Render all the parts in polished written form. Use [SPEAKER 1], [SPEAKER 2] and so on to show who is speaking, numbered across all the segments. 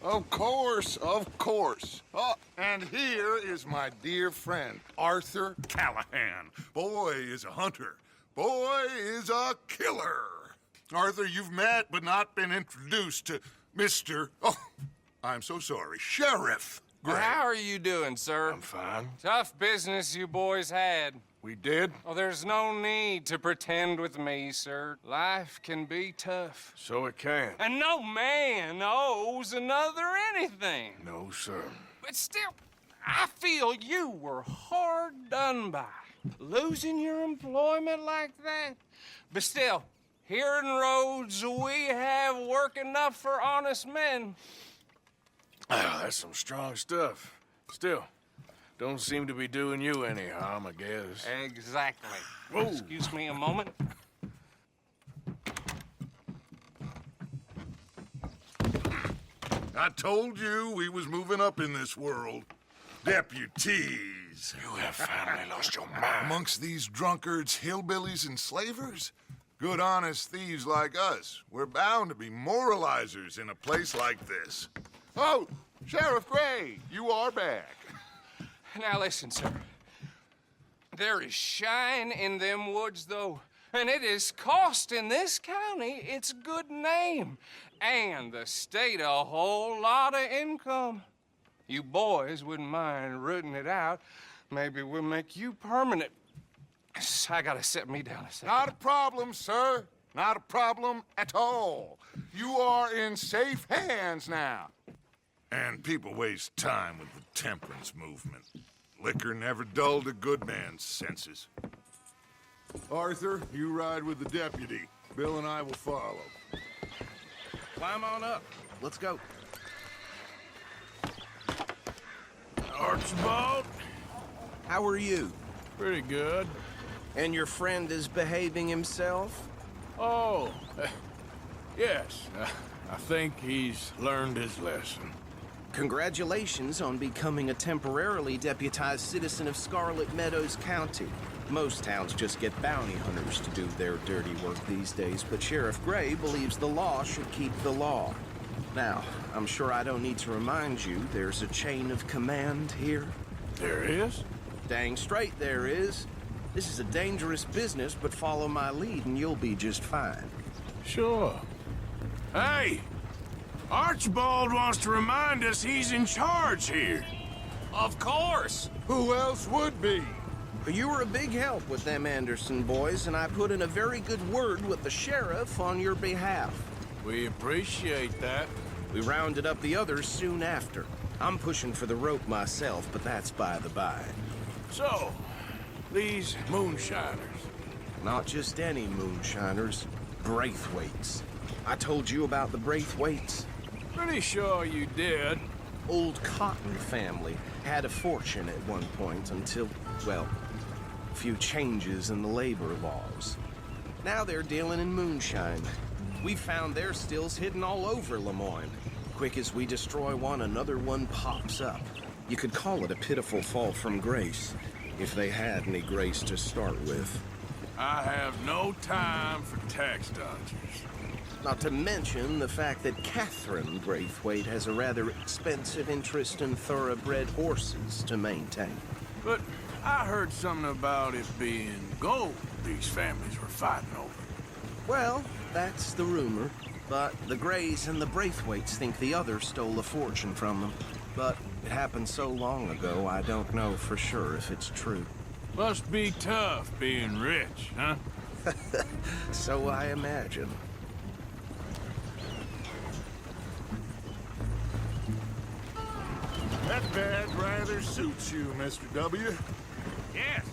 [SPEAKER 1] Of course, of course. Oh, and here is my dear friend, Arthur Callahan. Boy is a hunter. Boy is a killer. Arthur, you've met but not been introduced to Mr. Oh, I'm so sorry, Sheriff Gray.
[SPEAKER 2] How are you doing, sir?
[SPEAKER 3] I'm fine.
[SPEAKER 2] Tough business you boys had.
[SPEAKER 1] We did?
[SPEAKER 2] Oh, there's no need to pretend with me, sir. Life can be tough.
[SPEAKER 3] So it can.
[SPEAKER 2] And no man owes another anything.
[SPEAKER 3] No, sir.
[SPEAKER 2] But still, I feel you were hard done by. Losing your employment like that. But still, here in Rhodes, we have work enough for honest men.
[SPEAKER 3] Ah, that's some strong stuff. Still, don't seem to be doing you any harm, I guess.
[SPEAKER 2] Exactly.
[SPEAKER 3] Whoa.
[SPEAKER 2] Excuse me a moment.
[SPEAKER 1] I told you we was moving up in this world. Deputies.
[SPEAKER 3] You have finally lost your mind.
[SPEAKER 1] Amongst these drunkards, hillbillies, and slavers? Good honest thieves like us. We're bound to be moralizers in a place like this. Oh, Sheriff Gray, you are back.
[SPEAKER 2] Now listen, sir. There is shine in them woods, though, and it is costing this county its good name and the state a whole lot of income. You boys wouldn't mind rooting it out. Maybe we'll make you permanent. I gotta set me down a second.
[SPEAKER 1] Not a problem, sir. Not a problem at all. You are in safe hands now. And people waste time with the temperance movement. Liquor never dulled a good man's senses. Arthur, you ride with the deputy. Bill and I will follow.
[SPEAKER 4] Climb on up. Let's go.
[SPEAKER 3] Archibald?
[SPEAKER 4] How are you?
[SPEAKER 3] Pretty good.
[SPEAKER 4] And your friend is behaving himself?
[SPEAKER 3] Oh, yes. I think he's learned his lesson.
[SPEAKER 4] Congratulations on becoming a temporarily deputized citizen of Scarlet Meadows County. Most towns just get bounty hunters to do their dirty work these days, but Sheriff Gray believes the law should keep the law. Now, I'm sure I don't need to remind you there's a chain of command here.
[SPEAKER 3] There is?
[SPEAKER 4] Dang straight there is. This is a dangerous business, but follow my lead and you'll be just fine.
[SPEAKER 3] Sure. Hey! Archibald wants to remind us he's in charge here.
[SPEAKER 2] Of course.
[SPEAKER 1] Who else would be?
[SPEAKER 4] You were a big help with them Anderson boys, and I put in a very good word with the sheriff on your behalf.
[SPEAKER 3] We appreciate that.
[SPEAKER 4] We rounded up the others soon after. I'm pushing for the rope myself, but that's by the by.
[SPEAKER 3] So, these moonshiners.
[SPEAKER 4] Not just any moonshiners, Braithwaites. I told you about the Braithwaites.
[SPEAKER 3] Pretty sure you did.
[SPEAKER 4] Old Cotton family had a fortune at one point until, well, a few changes in the labor laws. Now they're dealing in moonshine. We found their stills hidden all over Lemoyne. Quick as we destroy one, another one pops up. You could call it a pitiful fall from grace, if they had any grace to start with.
[SPEAKER 3] I have no time for tax dodgers.
[SPEAKER 4] Not to mention the fact that Catherine Braithwaite has a rather expensive interest in thoroughbred horses to maintain.
[SPEAKER 3] But I heard something about it being gold these families were fighting over.
[SPEAKER 4] Well, that's the rumor. But the Grays and the Braithwaites think the others stole a fortune from them. But it happened so long ago, I don't know for sure if it's true.
[SPEAKER 3] Must be tough being rich, huh?
[SPEAKER 4] So I imagine.
[SPEAKER 1] That badge rather suits you, Mr. W.
[SPEAKER 5] Yes,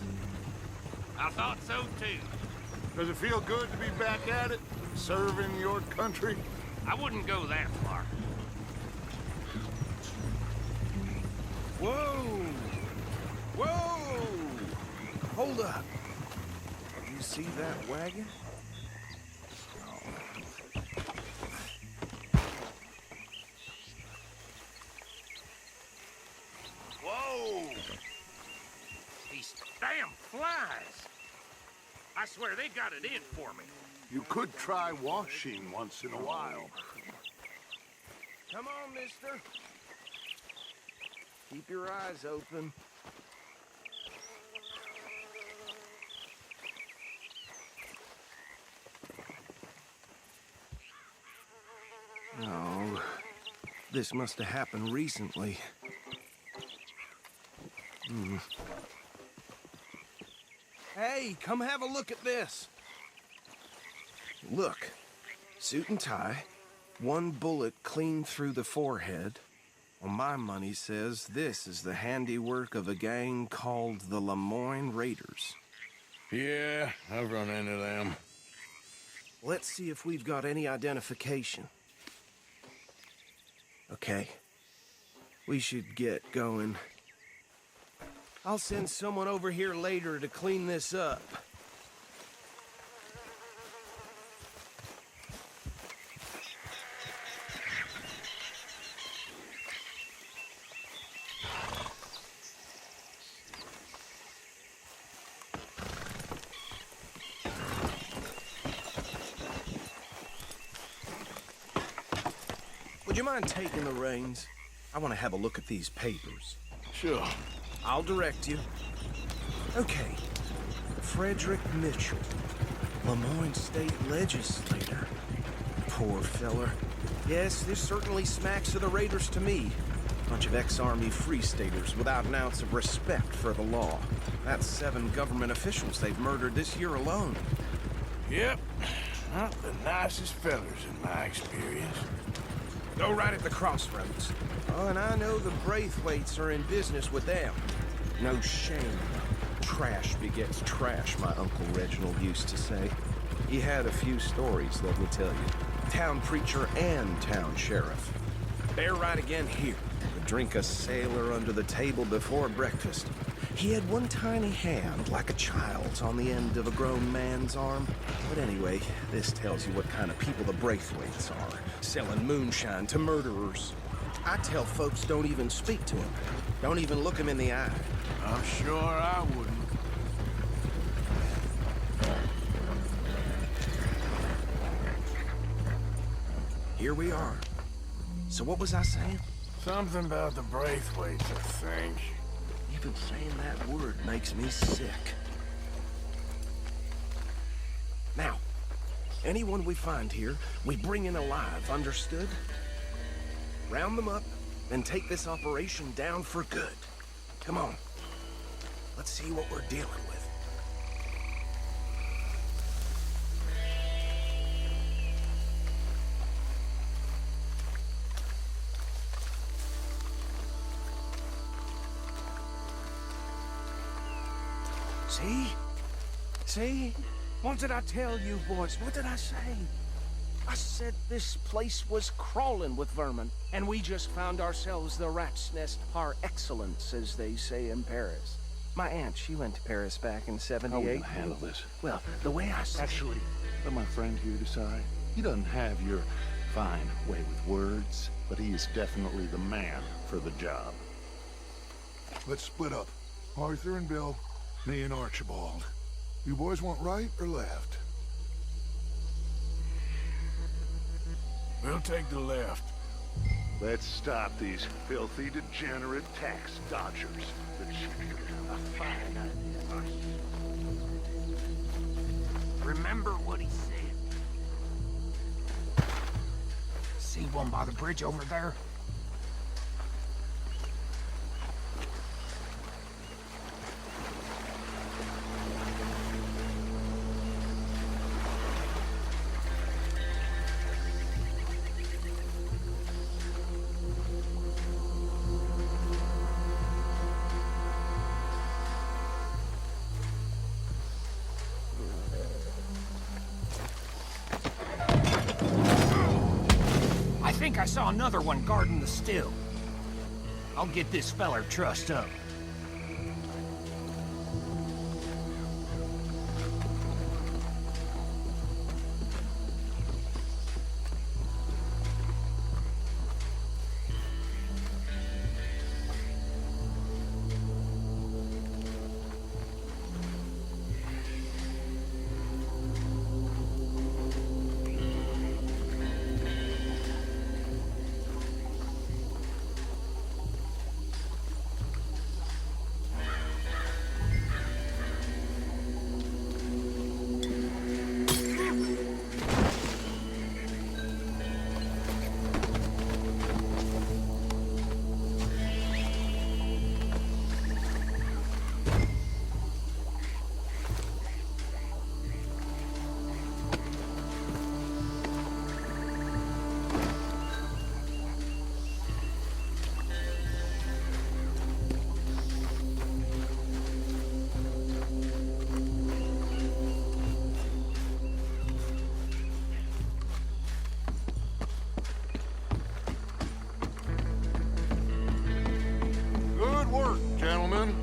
[SPEAKER 5] I thought so too.
[SPEAKER 1] Does it feel good to be back at it, serving your country?
[SPEAKER 5] I wouldn't go that far.
[SPEAKER 4] Whoa! Whoa! Hold up. You see that wagon?
[SPEAKER 5] Whoa! These damn flies! I swear they got it in for me.
[SPEAKER 1] You could try washing once in a while.
[SPEAKER 4] Come on, mister. Keep your eyes open. Oh, this must have happened recently. Hey, come have a look at this. Look, suit and tie, one bullet clean through the forehead. Well, my money says this is the handiwork of a gang called the Lemoyne Raiders.
[SPEAKER 3] Yeah, I've run into them.
[SPEAKER 4] Let's see if we've got any identification. Okay. We should get going. I'll send someone over here later to clean this up. Would you mind taking the reins? I want to have a look at these papers.
[SPEAKER 3] Sure.
[SPEAKER 4] I'll direct you. Okay. Frederick Mitchell, Lemoyne State Legislator. Poor feller. Yes, this certainly smacks of the Raiders to me. Bunch of ex-Army Free Staters without an ounce of respect for the law. That's 7 government officials they've murdered this year alone.
[SPEAKER 3] Yep. Not the nicest fellers in my experience.
[SPEAKER 4] Go right at the crossroads. Oh, and I know the Braithwaites are in business with them. No shame. Trash begets trash, my Uncle Reginald used to say. He had a few stories, let me tell you. Town preacher and town sheriff. Bear right again here. Could drink a sailor under the table before breakfast. He had one tiny hand, like a child's, on the end of a grown man's arm. But anyway, this tells you what kind of people the Braithwaites are. Selling moonshine to murderers. I tell folks don't even speak to him. Don't even look him in the eye.
[SPEAKER 3] I'm sure I wouldn't.
[SPEAKER 4] Here we are. So what was I saying?
[SPEAKER 3] Something about the Braithwaites, I think.
[SPEAKER 4] Even saying that word makes me sick. Now, anyone we find here, we bring in alive, understood? Round them up, and take this operation down for good. Come on. Let's see what we're dealing with. See? See? What did I tell you, boys? What did I say? I said this place was crawling with vermin, and we just found ourselves the rat's nest par excellence, as they say in Paris. My aunt, she went to Paris back in '78.
[SPEAKER 6] How are we gonna handle this?
[SPEAKER 4] Well, the way I said
[SPEAKER 6] Actually, let my friend here decide. He doesn't have your fine way with words, but he is definitely the man for the job.
[SPEAKER 7] Let's split up. Arthur and Bill, me and Archibald. You boys want right or left?
[SPEAKER 3] We'll take the left.
[SPEAKER 6] Let's stop these filthy, degenerate tax dodgers.
[SPEAKER 5] A fine idea. Remember what he said.
[SPEAKER 8] See one by the bridge over there? I think I saw another one guarding the still. I'll get this feller trussed up.
[SPEAKER 1] gentlemen.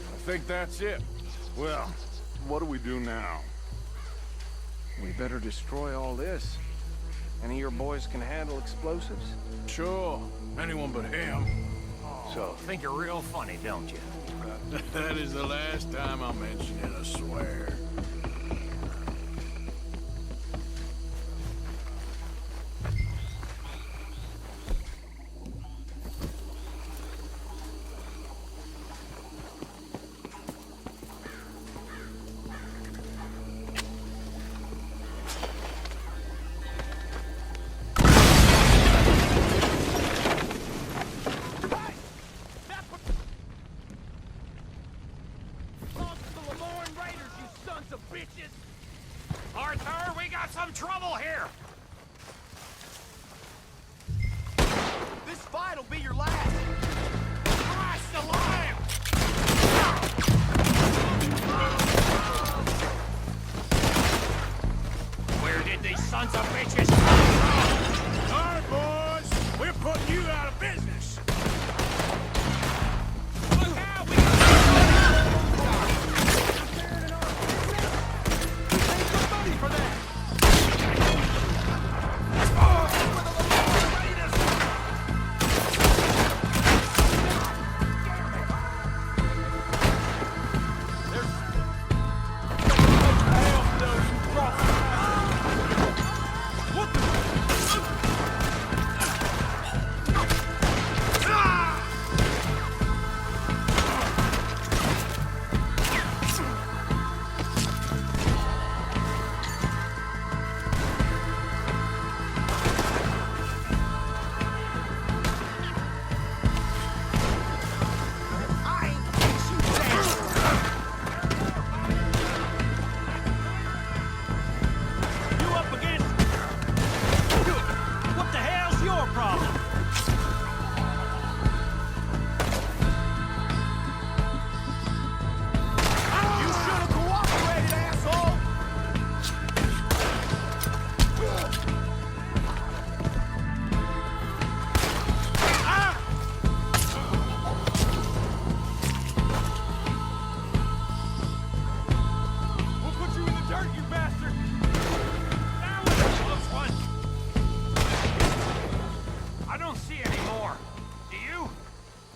[SPEAKER 3] I think that's it.
[SPEAKER 6] Well, what do we do now?
[SPEAKER 4] We better destroy all this. Any of your boys can handle explosives?
[SPEAKER 3] Sure. Anyone but him.
[SPEAKER 8] So, think you're real funny, don't you?
[SPEAKER 3] That is the last time I mention it, I swear.
[SPEAKER 8] Arthur, we got some trouble here!
[SPEAKER 9] This fight'll be your last.
[SPEAKER 8] Christ alive! Where did these sons of bitches come from?
[SPEAKER 3] All right, boys. We're putting you out of business.
[SPEAKER 8] Look out! We got
[SPEAKER 9] Money for that.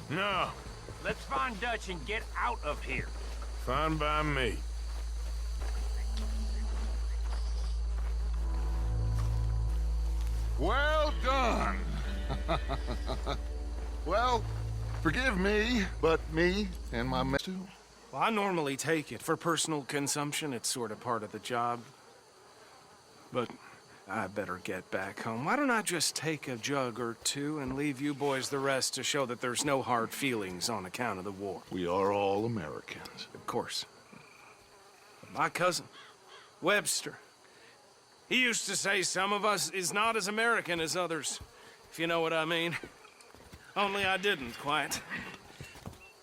[SPEAKER 3] No.
[SPEAKER 8] Let's find Dutch and get out of here.
[SPEAKER 3] Fine by me.
[SPEAKER 1] Well done. Well, forgive me, but me and my mess too.
[SPEAKER 4] Well, I normally take it. For personal consumption, it's sort of part of the job. But I better get back home. Why don't I just take a jug or two and leave you boys the rest to show that there's no hard feelings on account of the war?
[SPEAKER 6] We are all Americans.
[SPEAKER 4] Of course. But my cousin, Webster, he used to say some of us is not as American as others, if you know what I mean. Only I didn't quite.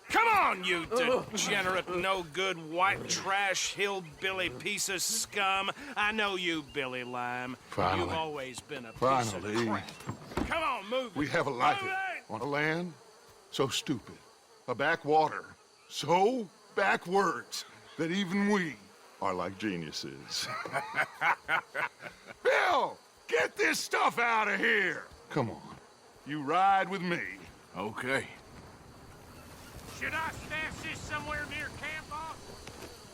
[SPEAKER 4] Come on, you degenerate, no-good, white trash, hillbilly piece of scum. I know you, Billy Lime.
[SPEAKER 1] Finally.
[SPEAKER 4] You've always been a piece
[SPEAKER 1] Finally.
[SPEAKER 4] of crap. Come on, move it.
[SPEAKER 1] We have a life
[SPEAKER 4] Move it!
[SPEAKER 1] on a land so stupid, a backwater so backwards that even we are like geniuses. Bill, get this stuff out of here. Come on, you ride with me.
[SPEAKER 3] Okay.
[SPEAKER 8] Should I stash this somewhere near camp, boss?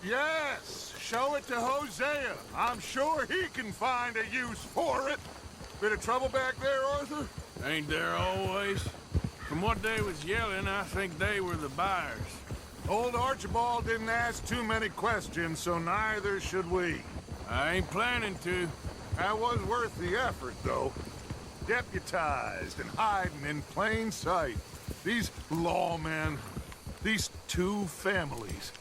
[SPEAKER 1] Yes, show it to Hosea. I'm sure he can find a use for it. Bit of trouble back there, Arthur?
[SPEAKER 3] Ain't there always? From what they was yelling, I think they were the buyers.
[SPEAKER 1] Old Archibald didn't ask too many questions, so neither should we.
[SPEAKER 3] I ain't planning to.
[SPEAKER 1] That was worth the effort, though. Deputized and hiding in plain sight. These lawmen, these two families.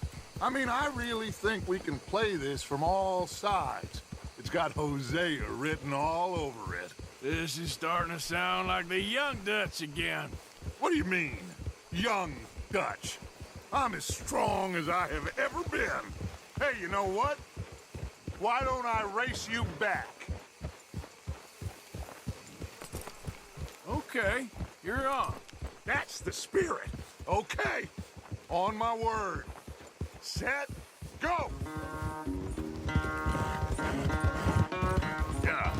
[SPEAKER 1] I mean, I really think we can play this from all sides. It's got Hosea written all over it.
[SPEAKER 3] This is starting to sound like the young Dutch again.
[SPEAKER 1] What do you mean, young Dutch? I'm as strong as I have ever been. Hey, you know what? Why don't I race you back?
[SPEAKER 3] Okay, you're on.
[SPEAKER 1] That's the spirit. Okay. On my word. Set, go! Yeah.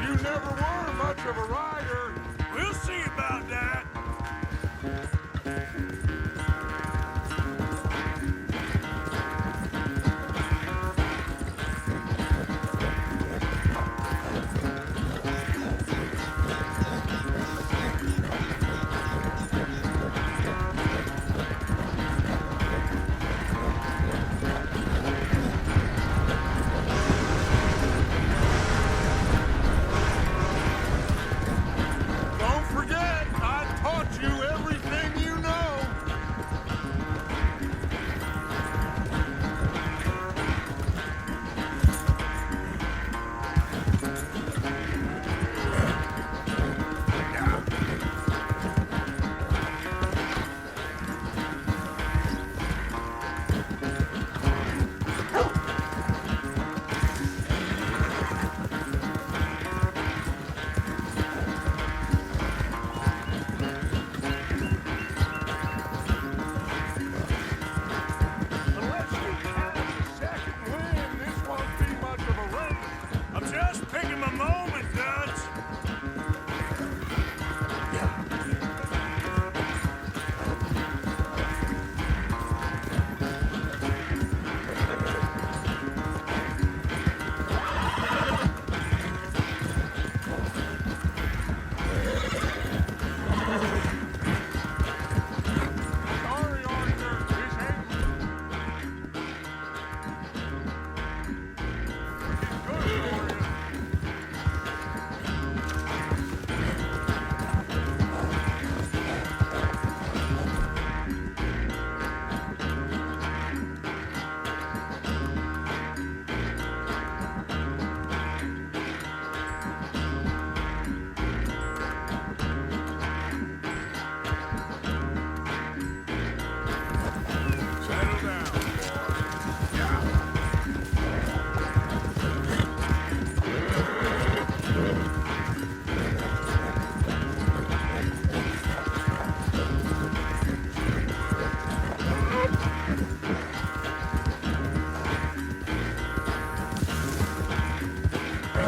[SPEAKER 1] You never were much of a rider.
[SPEAKER 3] We'll see about that.
[SPEAKER 1] Don't forget, I taught you everything you know. Unless you have the second wind, this won't be much of a race.
[SPEAKER 3] I'm just picking my moment, Dutch.
[SPEAKER 1] Sorry, Arthur. This ain't good for you. Settle down, boy.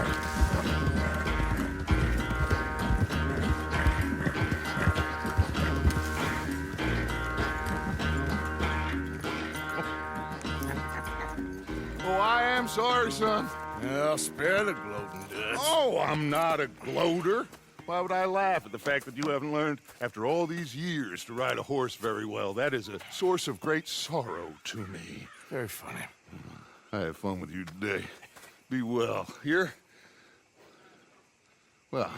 [SPEAKER 1] Oh, I am sorry, son.
[SPEAKER 3] Well, spare the gloating, Dutch.
[SPEAKER 1] Oh, I'm not a gloater. Why would I laugh at the fact that you haven't learned, after all these years, to ride a horse very well? That is a source of great sorrow to me.
[SPEAKER 3] Very funny.
[SPEAKER 1] I had fun with you today. Be well. Here? Well,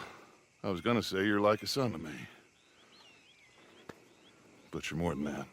[SPEAKER 1] I was gonna say you're like a son to me. But you're more than that.